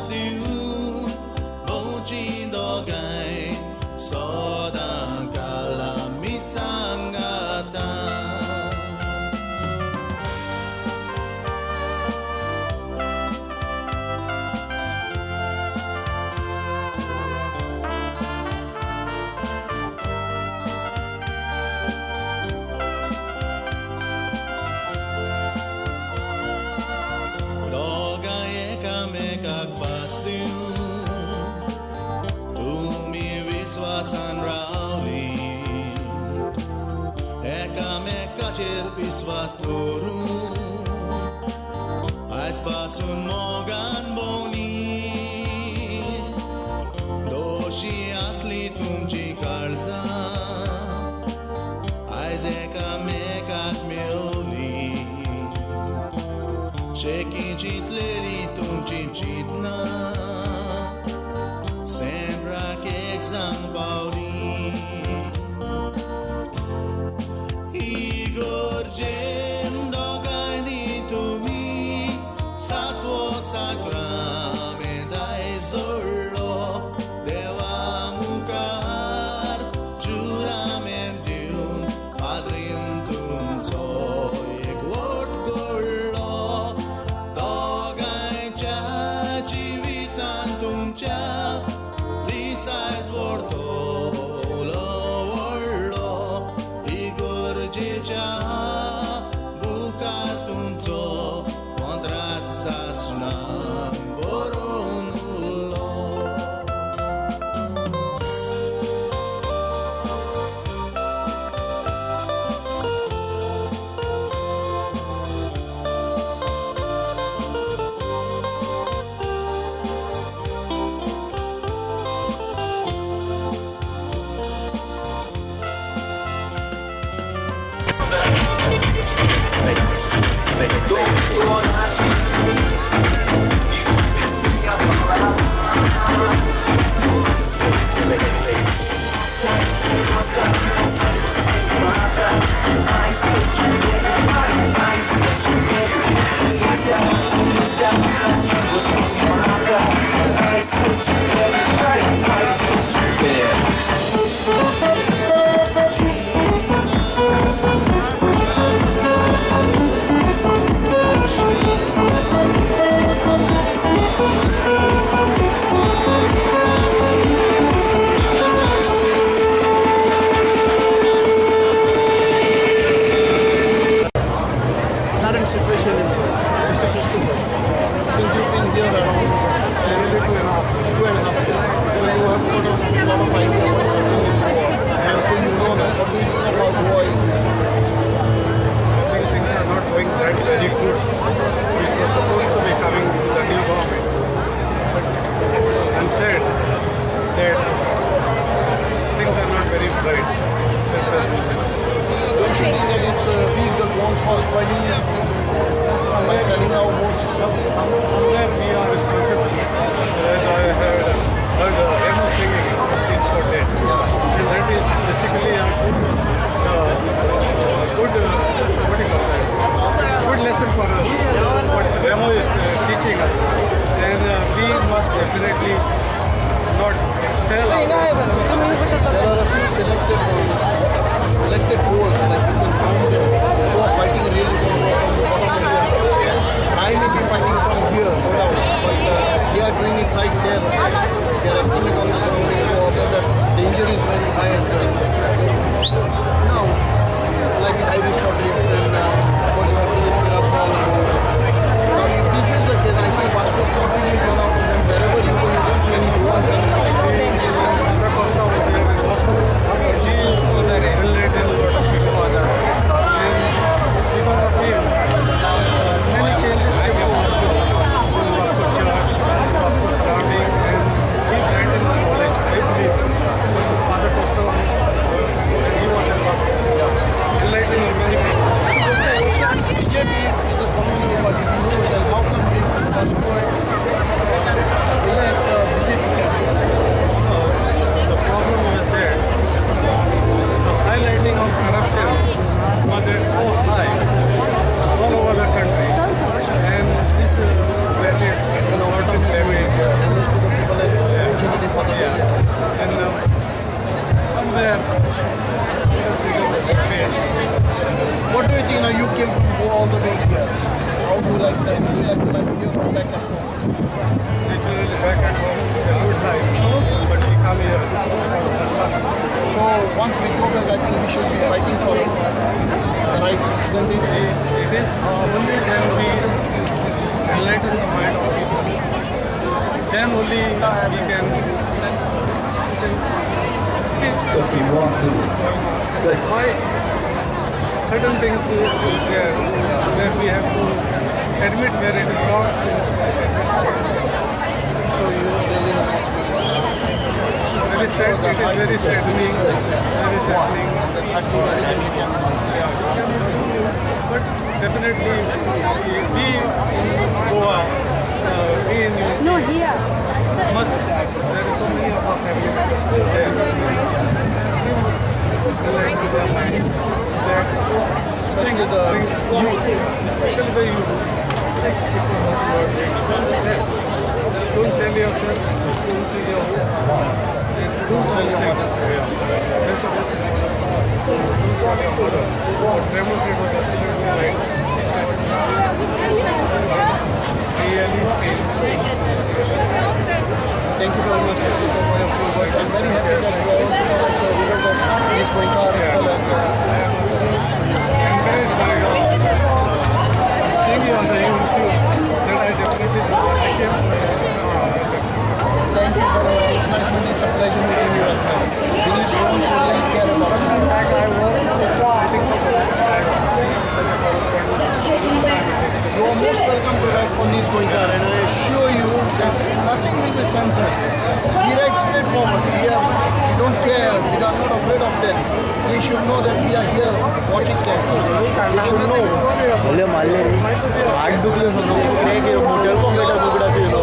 diu Bochi dogai Soda kala misangata विश्वासन रावली एकामेकाचेर विश्वास दवरून आयज पासून मोगान भोंवनी दोशी आसली तुमची काळजां आयज एकामेकाक मेळवली शेकी चिंतलेली तुमची चिंतना Zambari Igor Jem Dogani to me Satwo Sagrame Dai Zorlo Deva Mukar Juramendium Padrium Tum So Egwot Gorlo Dogai Cha Jivitan Tum Cha Size vortolo vorlo Igor Jeja Bukatunzo Kontratsasna Boronullo Situation in Mr. Christopher. Since you've been here around nearly 2.5 years, then you have got a lot of idea what's happening in Goa. And so you know now what do you think about Goa in future? I think things are not going that very good, which was supposed to be coming with the new government. But I'm sad that things are not very bright at present. Don't you think that it's we the Goans was spoiling by selling our votes? Somewhere we are responsible. As I heard Remo singing 15 for dead. And that is basically a good what do you call that? Good lesson for us. What Remo is teaching us. And we must definitely not sell our votes. There are a few selected ones, selected goals that we can count them who are fighting really from the bottom of their heart. I may be fighting from here, no doubt, but they are doing it right there. They are acting it on the ground in Goa where the danger is very high as well. Now, like Irish Rodriguez and what is happening in Kirapal and all that. Now, if this is the case, I think Vasco's completely gone out and wherever you go, you don't see any Goans anymore. Father Costa was there in Vasco. He used to relate a lot of people are there. And because of him, many changes came to Vasco. In Vasco Church, Vasco surrounding, and he brought in the knowledge, I believe. But Father Costa was once we go back, I think we should be fighting for the right, isn't it? It is only when we enlighten the mind of people, then only we can If you want to sex. why certain things where we have to admit where it is wrong. So you really know what's going on. Very sad, it is very saddening, very saddening. And there's hardly anything you can do. Yeah, you cannot do, but definitely we in Goa, we in UP, No, here. must, there is so many of our family members still there. We must relate to their mind that Especially the youth, especially the youth, like before what you are doing, don't sell yourself, don't sell your hopes, don't sell your mother. That's the first thing. Don't sell your mother. What Remo said was absolutely right. He said, really Thank you very much, Mr. for your few words. I'm very happy that you are also one of the leaders of this Goan as well as encouraged by your seeing you on the YouTube that I definitely support. I came thank you very much. It's nice meeting you. It's a pleasure meeting you as well. We need drones who really care about it. back. I was waiting for the You are most welcome to write for Nice Goan, and I assure you that nothing will be censored. We write straightforward. We don't care. We are not afraid of them. They should know that we are here watching them. They should know. बोले मारले हात दुखले समजे इकडे मोठ्या computer